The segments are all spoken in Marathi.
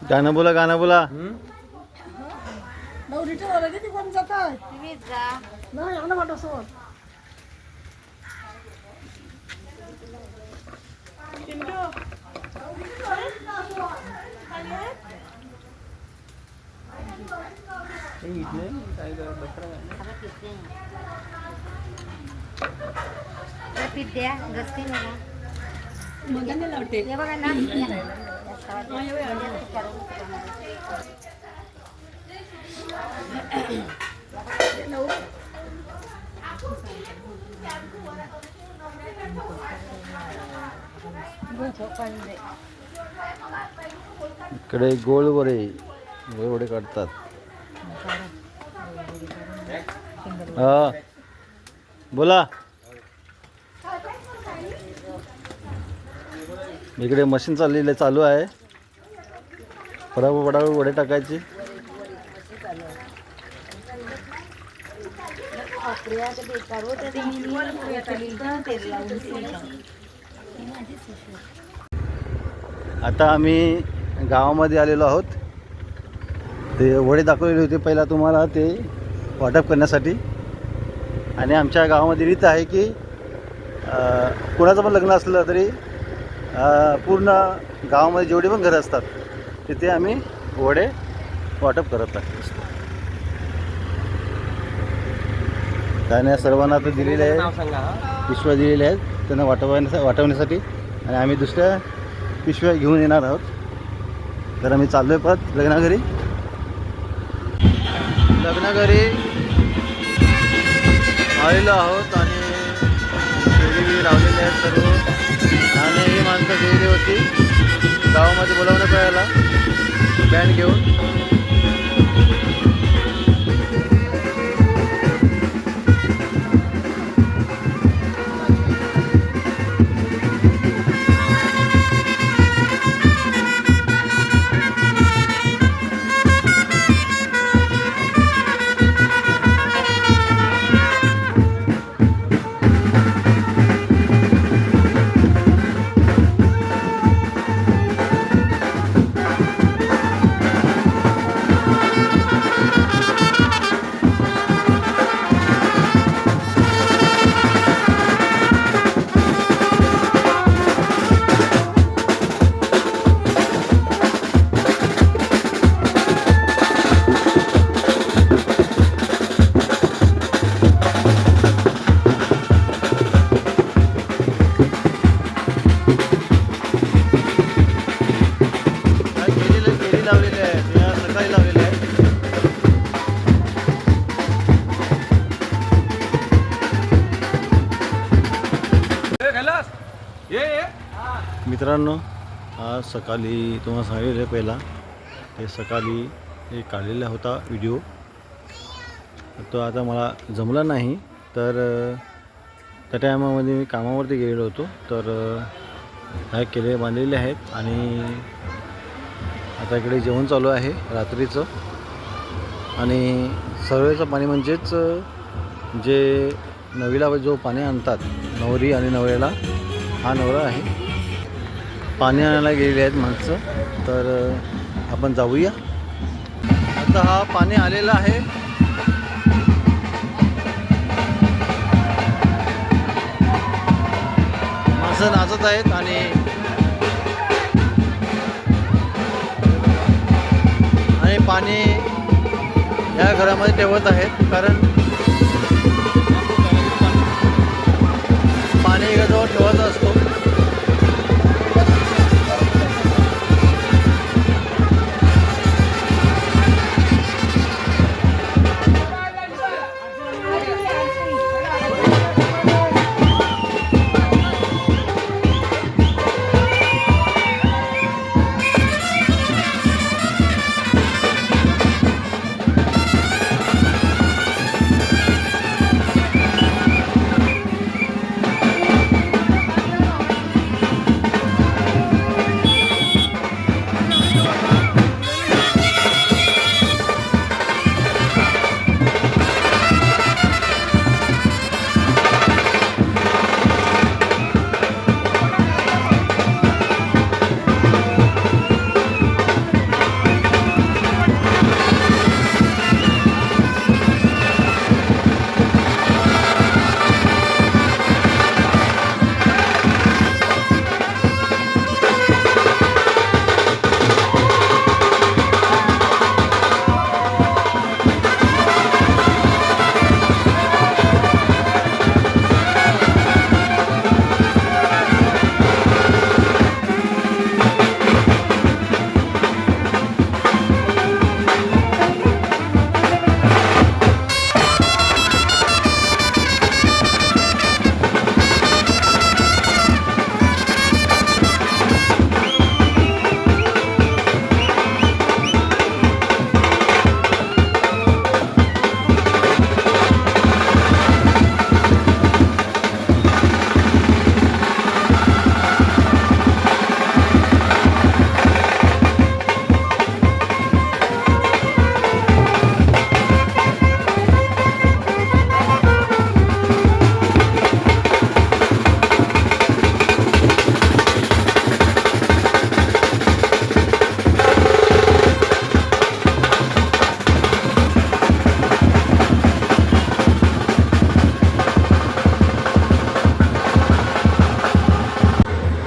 गाणं बोला गाणं बोला. नवरीच्या वाला किती कोण जात आहे तुम्हीच जा नाही आना वाटो सोड पिद्या गस्ती मला मगाने लावते हे बघा ना इकडे गोळ वडे गोळ वडे काढतात. हा बोला. इकडे मशीन चालू आहे. फटाफट वडे टाकायचे. आता आम्ही गावामध्ये आलेलो आहोत. ते वडे दाखवलेले होते पहिला तुम्हाला ते वाटप करण्यासाठी. आणि आमच्या गावामध्ये रीत आहे की कोणाचं पण लग्न असलं तरी पूर्ण गावामध्ये जेवढे पण घरं असतात तिथे आम्ही वडे वाटप करत असतो. त्याने सर्वांना तर दिलेले आहे, पिशव्या दिलेल्या आहेत त्यांना वाटवण्यासाठी. आणि आम्ही दुसऱ्या पिशव्या घेऊन येणार आहोत. तर आम्ही चाललो आहे परत लग्नाघरी आलेलो आहोत. आणि फेरी लावलेले आहेत सर्व. आणि ही माणसं गेलेली होती गावामध्ये बोलावणं करायला बँड घेऊन. मित्रांनो, आज सकाळी तुम्हाला सांगितलं पहिला ते सकाळी एक काढलेला होता व्हिडिओ. तो आता मला जमला नाही. तर त्या टायमामध्ये मी कामावरती गेलेलो होतो. तर काय केले बांधलेले आहेत. आणि आता इकडे जेवण चालू आहे रात्रीचं. आणि सर्वेचं पाणी म्हणजेच जे नवीला जो पाणी आणतात नवरी आणि नवऱ्याला, हा नवरा आहे. पाणी आणायला गेलेले आहेत माणसं. तर आपण जाऊया. आता हा पाणी आलेला आहे. माणसं नाचत आहेत आणि पाणी या घरामध्ये ठेवत आहेत. कारण पाणी एकाजवळ ठेवायचा असतो.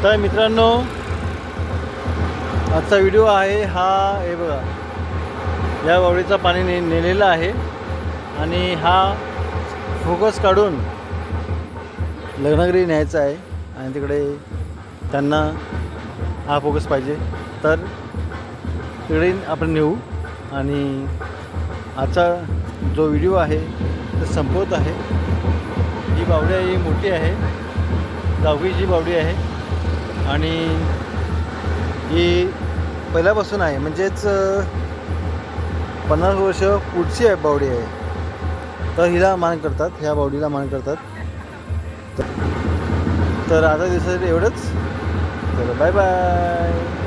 तर मित्रांनो आजचा व्हिडिओ आहे हा, हे बघा या बावडीचा पाणी नेलेलं आहे आणि हा फोकस काढून लग्नगिरी न्यायचा आहे आणि तिकडे त्यांना हा फोकस पाहिजे तर तिकडे आपण नेऊ. आणि आजचा जो व्हिडिओ आहे तो संपवत आहे. ही बावडी आहे, ही मोठी आहे, दहावीची बावडी आहे आणि ही पहिल्यापासून आहे, म्हणजेच 50 वर्ष पुढची आहे बावडी आहे. तर हिला मान करतात, ह्या बावडीला मान करतात. तर आता दिवसासाठी एवढंच. तर बाय बाय.